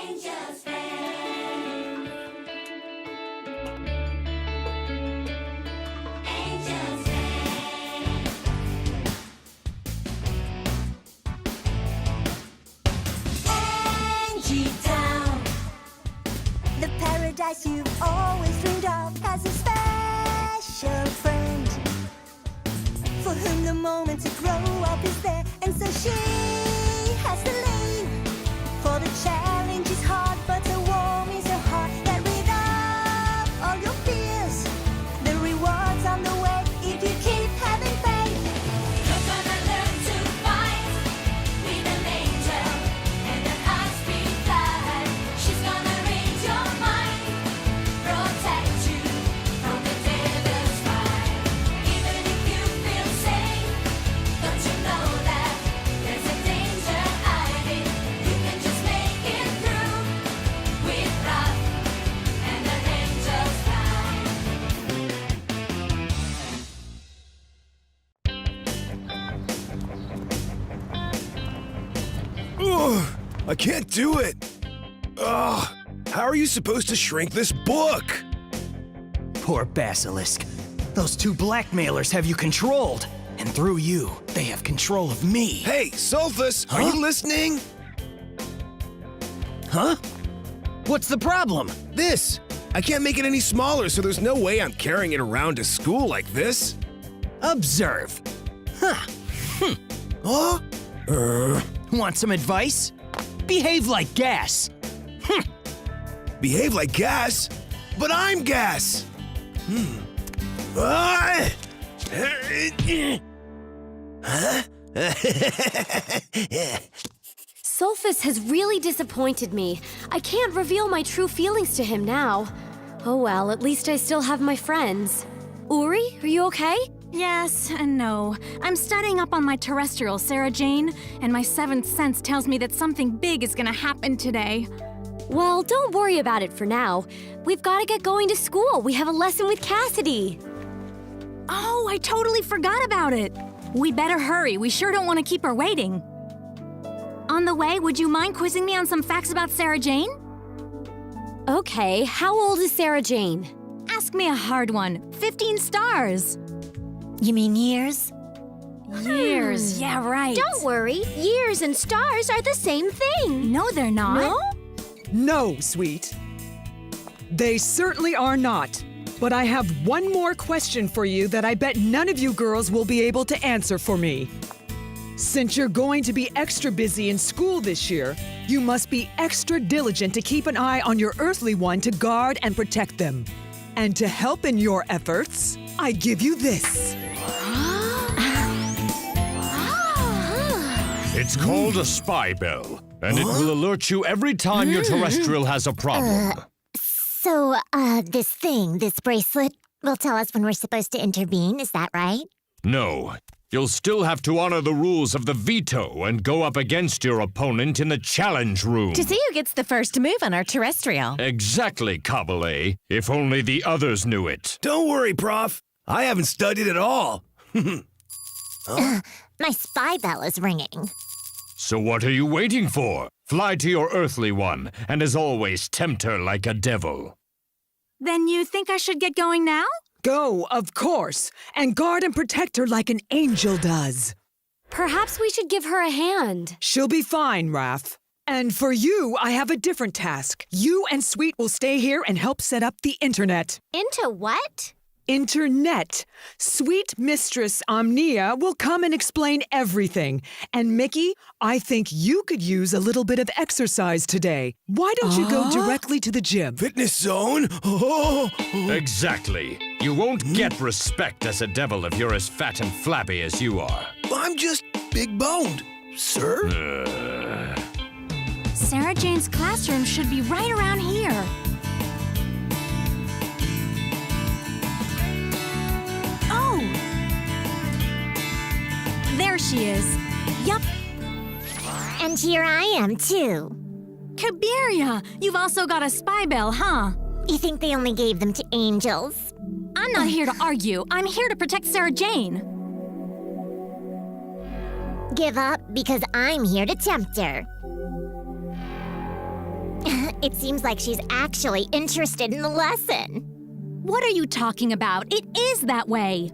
angel's friend. Angel's friend. Angie Town. The paradise you've always dreamed of has a special friend for whom the moment to grow up is there, and so she has to leave. For the challenge is hard, but the warm is her heart that rid of all your fears. The reward's on the way if you keep having faith. You're gonna learn to fight with an angel and an high-speed flight. She's gonna read your mind, protect you from the devil's fight. Even if you feel safe, don't you know that there's a danger hiding? You can just make it through with love and an angel's flight. Ugh, I can't do it. Ugh, how are you supposed to shrink this book? Poor Basilisk. Those two blackmailers have you controlled. And through you, they have control of me. Hey, Sulfus, are Huh? you listening? Huh? What's the problem? This. I can't make it any smaller, so there's no way I'm carrying it around to school like this. Observe. Huh. Huh? Want some advice? Behave like gas. Behave like gas? But I'm gas! Ah! Huh? Sulfus has really disappointed me. I can't reveal my true feelings to him now. Oh well, at least I still have my friends. Uri, are you okay? Yes and no. I'm studying up on my terrestrial, Sarah Jane, and my seventh sense tells me that something big is gonna happen today. Well, don't worry about it for now. We've got to get going to school. We have a lesson with Cassidy. Oh, I totally forgot about it. We better hurry. We sure don't want to keep her waiting. On the way, would you mind quizzing me on some facts about Sarah Jane? Okay, how old is Sarah Jane? Ask me a hard one. 15 stars. You mean years? Years, yeah, right. Don't worry, years and stars are the same thing. No, they're not. No? No, sweet. They certainly are not. But I have one more question for you that I bet none of you girls will be able to answer for me. Since you're going to be extra busy in school this year, you must be extra diligent to keep an eye on your earthly one to guard and protect them. And to help in your efforts, I give you this. It's called a spy bell, and it will alert you every time your terrestrial has a problem. So, this bracelet will tell us when we're supposed to intervene, is that right? No, you'll still have to honor the rules of the veto and go up against your opponent in the challenge room. To see who gets the first move on our terrestrial. Exactly, Kabale. If only the others knew it. Don't worry, Prof. I haven't studied at all. My spy bell is ringing. So what are you waiting for? Fly to your earthly one, and as always, tempt her like a devil. Then you think I should get going now? Go, of course, and guard and protect her like an angel does. Perhaps we should give her a hand. She'll be fine, Raph. And for you, I have a different task. You and Sweet will stay here and help set up the internet. Into what? Internet. Sweet Mistress Omnia will come and explain everything. And Mickey, I think you could use a little bit of exercise today. Why don't you go directly to the gym? Fitness zone? Oh. Exactly. You won't get respect as a devil if you're as fat and flabby as you are. I'm just big-boned, sir. Sarah Jane's classroom should be right around here. Oh! There she is. Yup. And here I am, too. Kabiria, you've also got a spy bell, huh? You think they only gave them to angels? I'm not here to argue. I'm here to protect Sarah Jane. Give up because I'm here to tempt her. It seems like she's actually interested in the lesson. What are you talking about? It is that way.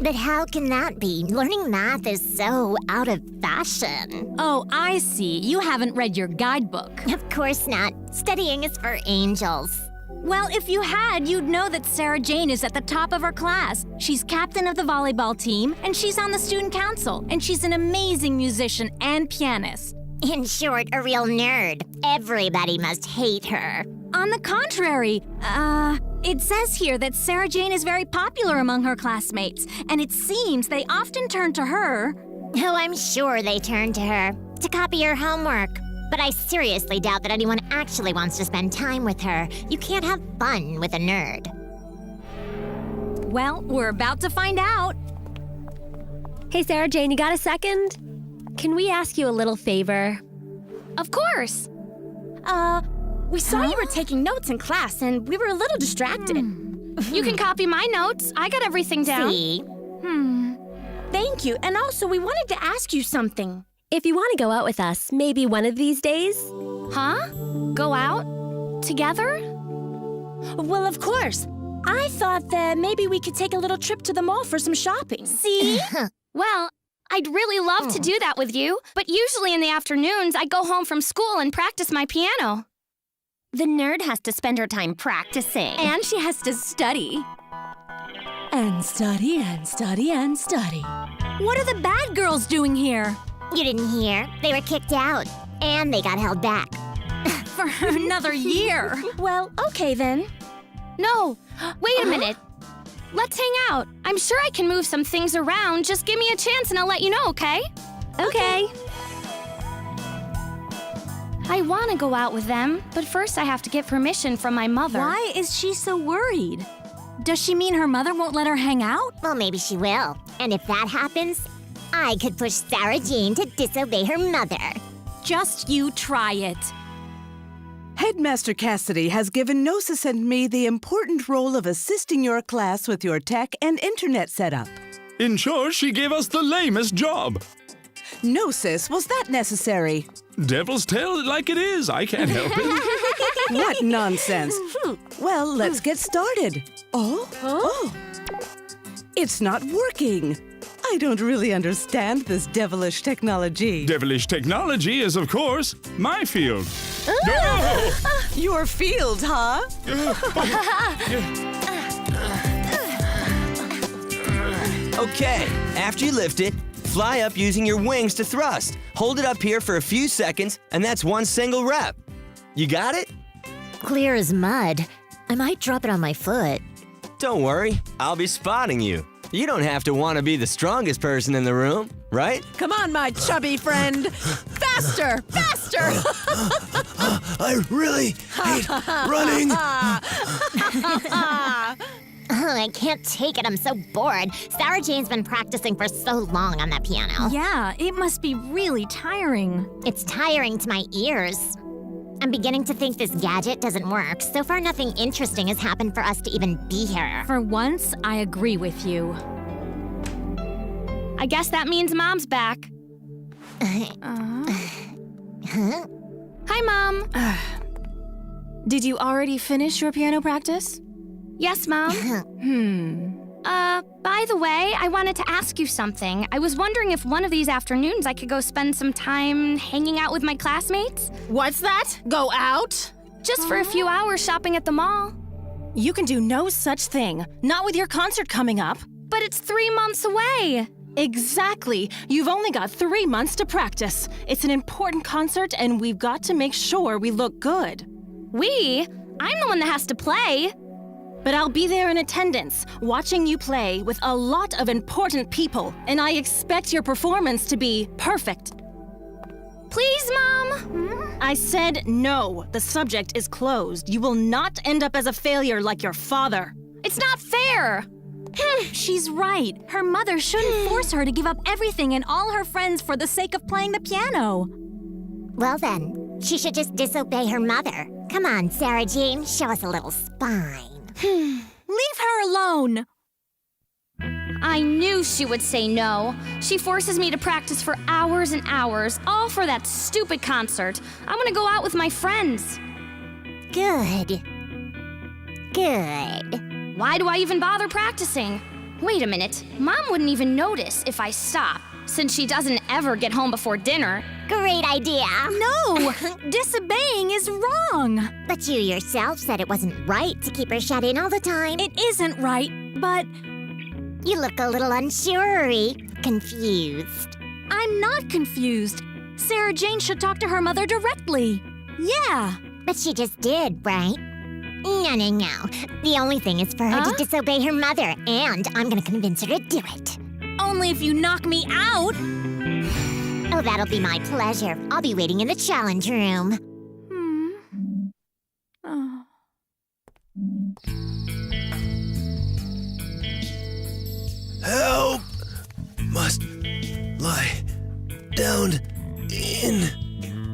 But how can that be? Learning math is so out of fashion. Oh, I see. You haven't read your guidebook. Of course not. Studying is for angels. Well, if you had, you'd know that Sarah Jane is at the top of her class. She's captain of the volleyball team, and she's on the student council, and she's an amazing musician and pianist. In short, a real nerd. Everybody must hate her. On the contrary, it says here that Sarah Jane is very popular among her classmates, and it seems they often turn to her. Oh, I'm sure they turn to her to copy her homework. But I seriously doubt that anyone actually wants to spend time with her. You can't have fun with a nerd. Well, we're about to find out. Hey, Sarah Jane, you got a second? Can we ask you a little favor? Of course. We saw you were taking notes in class, and we were a little distracted. You can copy my notes. I got everything down. See? Thank you. And also, we wanted to ask you something. If you want to go out with us, maybe one of these days? Huh? Go out? Together? Well, of course. I thought that maybe we could take a little trip to the mall for some shopping. See? Well, I'd really love to do that with you, but usually in the afternoons, I go home from school and practice my piano. The nerd has to spend her time practicing. And she has to study. And study and study and study. What are the bad girls doing here? You didn't hear? They were kicked out. And they got held back. For another year. Well, okay then. No, wait a minute. Let's hang out. I'm sure I can move some things around. Just give me a chance and I'll let you know, okay? Okay. I want to go out with them, but first I have to get permission from my mother. Why is she so worried? Does she mean her mother won't let her hang out? Well, maybe she will. And if that happens, I could push Sarah Jane to disobey her mother. Just you try it. Headmaster Cassidy has given Gnosis and me the important role of assisting your class with your tech and internet setup. In short, she gave us the lamest job. Gnosis, was that necessary? Devil's tell it like it is. I can't help it. What nonsense. Well, let's get started. Oh. It's not working. I don't really understand this devilish technology. Devilish technology is, of course, my field. Your field, huh? Okay, after you lift it, fly up using your wings to thrust. Hold it up here for a few seconds, and that's one single rep. You got it? Clear as mud. I might drop it on my foot. Don't worry, I'll be spotting you. You don't have to want to be the strongest person in the room, right? Come on, my chubby friend. Faster, faster. I really hate running. I can't take it. I'm so bored. Sarah Jane's been practicing for so long on that piano. Yeah, it must be really tiring. It's tiring to my ears. I'm beginning to think this gadget doesn't work. So far, nothing interesting has happened for us to even be here. For once, I agree with you. I guess that means Mom's back. Huh? Hi, Mom. Did you already finish your piano practice? Yes, Mom. By the way, I wanted to ask you something. I was wondering if one of these afternoons I could go spend some time hanging out with my classmates. What's that? Go out? Just for a few hours shopping at the mall. You can do no such thing. Not with your concert coming up. But it's 3 months away. Exactly. You've only got 3 months to practice. It's an important concert, and we've got to make sure we look good. We? I'm the one that has to play. But I'll be there in attendance, watching you play with a lot of important people, and I expect your performance to be perfect. Please, Mom. I said no. The subject is closed. You will not end up as a failure like your father. It's not fair. She's right. Her mother shouldn't force her to give up everything and all her friends for the sake of playing the piano. Well then, she should just disobey her mother. Come on, Sarah Jane, show us a little spine. Leave her alone. I knew she would say no. She forces me to practice for hours and hours, all for that stupid concert. I want to go out with my friends. Good. Good. Why do I even bother practicing? Wait a minute. Mom wouldn't even notice if I stop, since she doesn't ever get home before dinner. Great idea. No! Disobeying is wrong. But you yourself said it wasn't right to keep her shut in all the time. It isn't right, but You look a little unsure, confused. I'm not confused. Sarah Jane should talk to her mother directly. Yeah. But she just did, right? No. The only thing is for her to disobey her mother, and I'm gonna convince her to do it. Only if you knock me out. Oh, that'll be my pleasure. I'll be waiting in the challenge room. Help! Must lie down in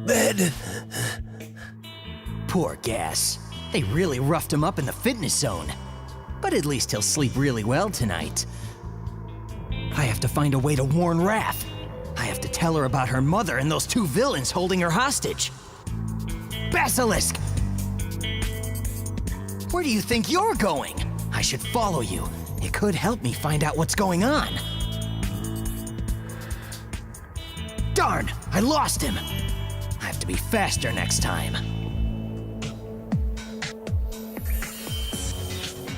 bed. Poor Gas. They really roughed him up in the fitness zone. But at least he'll sleep really well tonight. I have to find a way to warn Raph. I have to tell her about her mother and those two villains holding her hostage. Basilisk! Where do you think you're going? I should follow you. It could help me find out what's going on. Darn, I lost him. I have to be faster next time.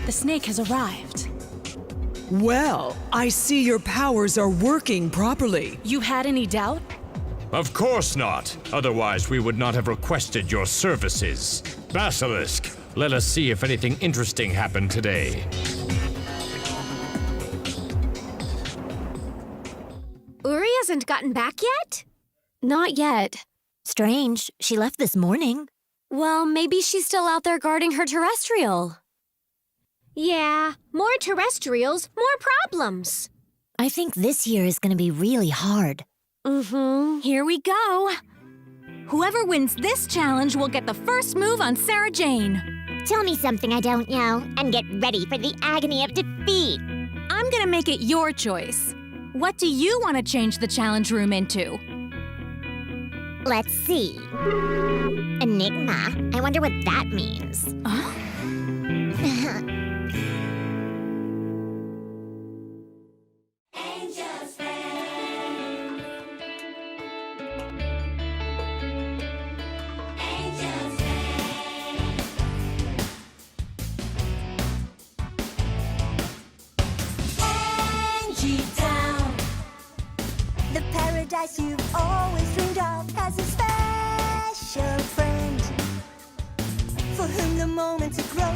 The snake has arrived. Well, I see your powers are working properly. You had any doubt? Of course not. Otherwise, we would not have requested your services. Basilisk, let us see if anything interesting happened today. Uri hasn't gotten back yet? Not yet. Strange. She left this morning. Well, maybe she's still out there guarding her terrestrial. Yeah, more terrestrials, more problems. I think this year is gonna be really hard. Here we go. Whoever wins this challenge will get the first move on Sarah Jane. Tell me something I don't know, and get ready for the agony of defeat. I'm gonna make it your choice. What do you want to change the challenge room into? Let's see. Enigma. I wonder what that means. Angel's friend. Angel's friend. Angie Town. The paradise you've always dreamed of has a special friend for whom the moments grow